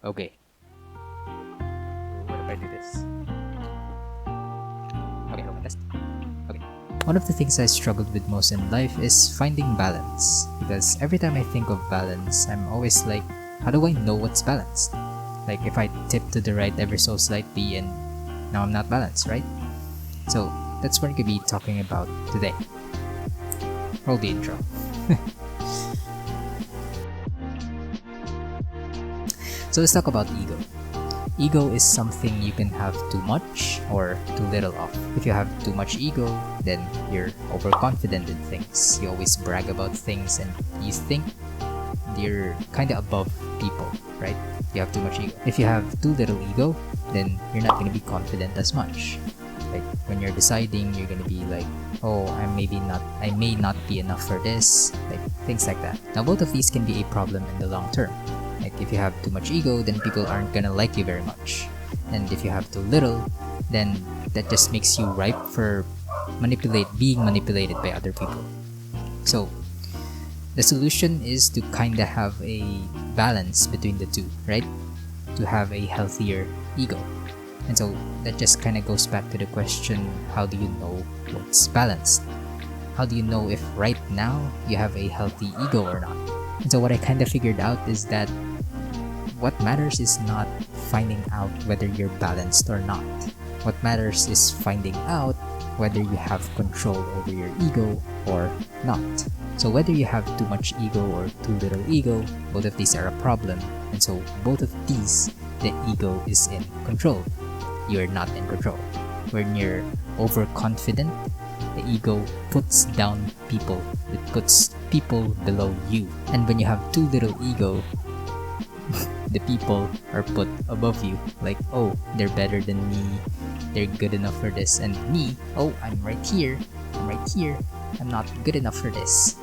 Okay. What if I do this? Okay, hold on, test. Okay. One of the things I struggled with most in life is finding balance. Because every time I think of balance, I'm always like, how do I know what's balanced? Like if I tip to the right ever so slightly and now I'm not balanced, right? So that's what I'm gonna be talking about today. Roll the intro. So let's talk about ego. Ego is something you can have too much or too little of. If you have too much ego, then you're overconfident in things. You always brag about things and you think you're kind of above people, right? You have too much ego. If you have too little ego, then you're not going to be confident as much. Like when you're deciding, you're going to be like, oh, I may not be enough for this, like things like that. Now both of these can be a problem in the long term. Like if you have too much ego, then people aren't gonna like you very much. And if you have too little, then that just makes you ripe for being manipulated by other people. So the solution is to kinda have a balance between the two, right? To have a healthier ego. And so that just kinda goes back to the question, how do you know what's balanced? How do you know if right now you have a healthy ego or not? And so what I kinda figured out is that what matters is not finding out whether you're balanced or not. What matters is finding out whether you have control over your ego or not. So whether you have too much ego or too little ego, both of these are a problem. And so both of these, the ego is in control. You're not in control. When you're overconfident, the ego puts down people. It puts people below you. And when you have too little ego, the people are put above you. Like, oh, they're better than me. They're good enough for this. And me, oh, I'm right here. I'm not good enough for this.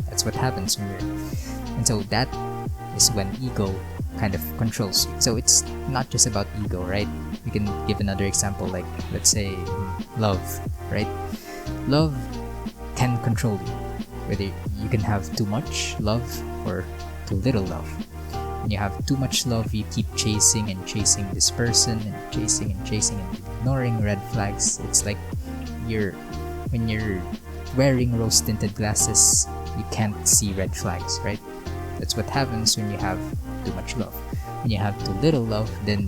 That's what happens when you're... And so that is when ego kind of controls you. So it's not just about ego, right? We can give another example, like, let's say, love, right? Love can control you. Whether you can have too much love or too little love. When you have too much love, you keep chasing this person and chasing and ignoring red flags. It's like when you're wearing rose-tinted glasses, you can't see red flags, right? That's what happens when you have too much love. When you have too little love, then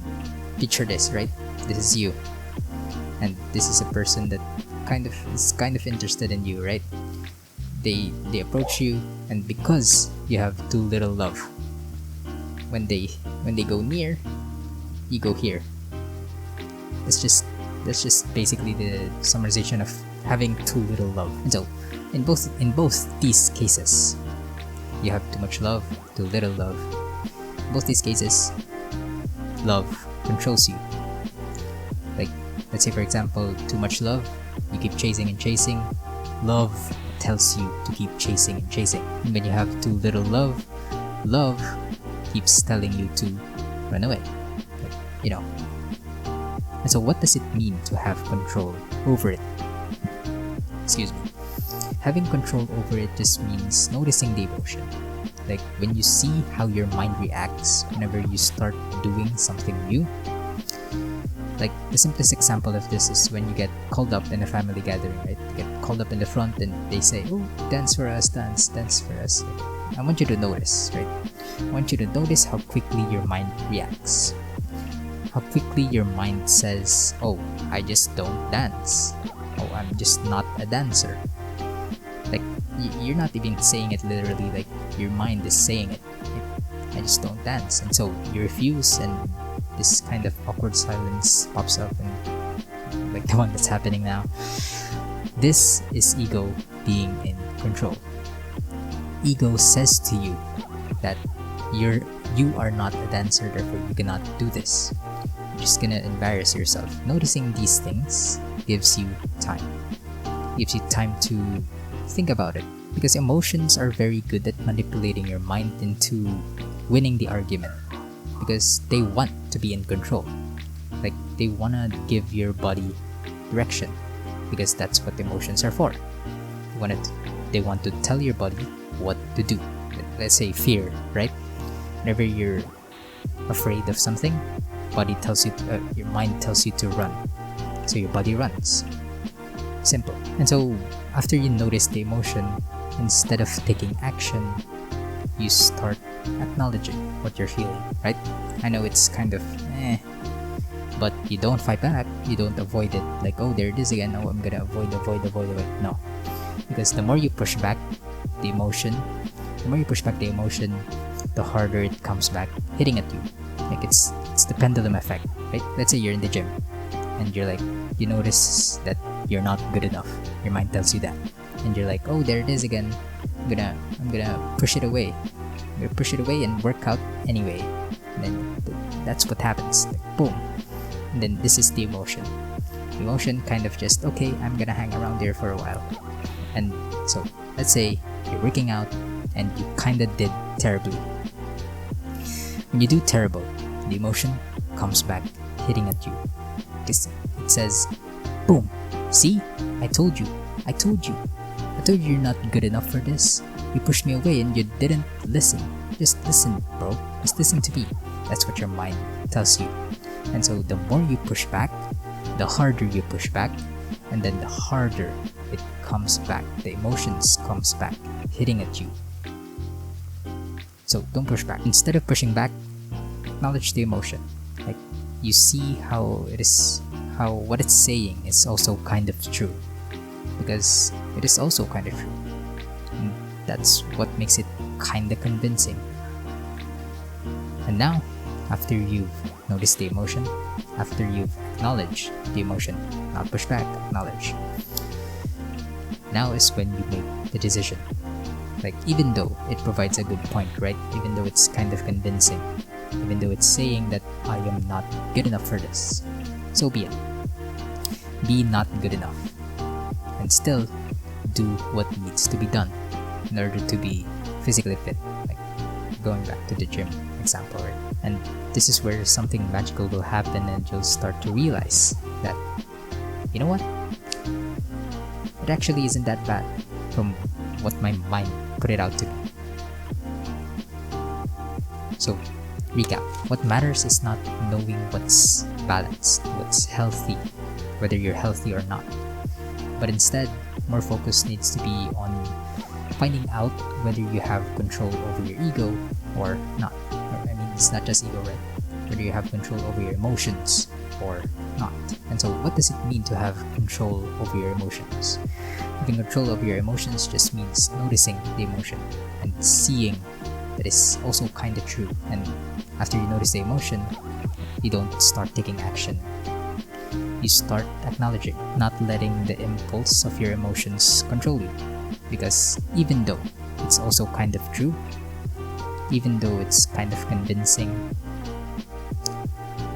picture this, right? This is you, and this is a person that is kind of interested in you, right? They approach you, and because you have too little love, when they go near, you go here. That's just basically the summarization of having too little love. And so in both these cases, you have too much love, too little love. In both these cases, love controls you. Like, let's say for example, too much love, you keep chasing and chasing. Love tells you to keep chasing and chasing. And when you have too little love, love keeps telling you to run away. You know. And so what does it mean to have control over it? Excuse me. Having control over it just means noticing the emotion. Like when you see how your mind reacts whenever you start doing something new. Like the simplest example of this is when you get called up in a family gathering, right? You get called up in the front and they say, oh, dance for us, dance for us. I want you to notice, right? I want you to notice how quickly your mind reacts. How quickly your mind says, oh, I just don't dance. Oh, I'm just not a dancer. Like, you're not even saying it literally, like, your mind is saying it. I just don't dance. And so you refuse, and this kind of awkward silence pops up, and like the one that's happening now. This is ego being in control. Ego says to you that you are not a dancer, therefore you cannot do this. You're just gonna embarrass yourself. Noticing these things gives you time. Gives you time to think about it. Because emotions are very good at manipulating your mind into winning the argument. Because they want to be in control. Like they wanna give your body direction. Because that's what emotions are for. They want to tell your body what to do. Let's say fear, right? Whenever you're afraid of something, your mind tells you to run. So your body runs. Simple. And so after you notice the emotion, instead of taking action, you start acknowledging what you're feeling, right? I know it's kind of but you don't fight back. You don't avoid it. Like, oh, there it is again. Oh, I'm gonna avoid. No, because the more you push back the emotion, the harder it comes back hitting at you. Like it's the pendulum effect, right? Let's say you're in the gym and you're like, you notice that you're not good enough. Your mind tells you that, and you're like, oh, there it is again. I'm gonna push it away. I'm gonna push it away and work out anyway. And then that's what happens. Like, boom. And then this is the emotion. The emotion kind of just, okay, I'm gonna hang around there for a while. And so let's say you're working out and you kinda did terribly. When you do terrible, the emotion comes back hitting at you. It says, boom, see? I told you you're not good enough for this. You pushed me away and you didn't listen. Just listen, bro. Just listen to me. That's what your mind tells you. And so the more you push back, the harder you push back, and then the harder it comes back. The emotions comes back hitting at you. So don't push back. Instead of pushing back, acknowledge the emotion. Like, you see how what it's saying is also kind of true, because it is also kind of true, and that's what makes it kind of convincing. And now, after you've noticed the emotion, after you've acknowledged the emotion, not push back, acknowledge, now is when you make the decision. Like, even though it provides a good point, right? Even though it's kind of convincing, even though it's saying that I am not good enough for this, so be it. Be not good enough, and still do what needs to be done in order to be physically fit. Like, going back to the gym example, right? And this is where something magical will happen, and you'll start to realize that, you know what? It actually isn't that bad from what my mind put it out to be. So, recap. What matters is not knowing what's balanced, what's healthy, whether you're healthy or not. But instead, more focus needs to be on finding out whether you have control over your ego or not. I mean, it's not just ego, right? Whether you have control over your emotions or not. And so, what does it mean to have control over your emotions? Having control over your emotions just means noticing the emotion and seeing that is also kind of true. And after you notice the emotion, you don't start taking action. You start acknowledging, not letting the impulse of your emotions control you. Because even though it's also kind of true, even though it's kind of convincing,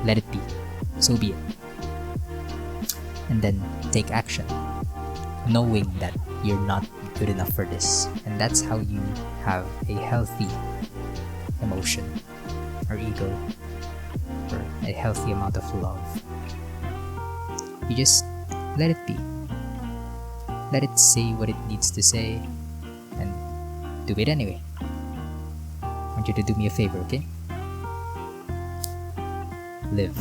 let it be. So be it. And then take action, knowing that you're not good enough for this. And that's how you have a healthy emotion or ego, or a healthy amount of love. You just let it be. Let it say what it needs to say, and do it anyway. I want you to do me a favor, okay? Live.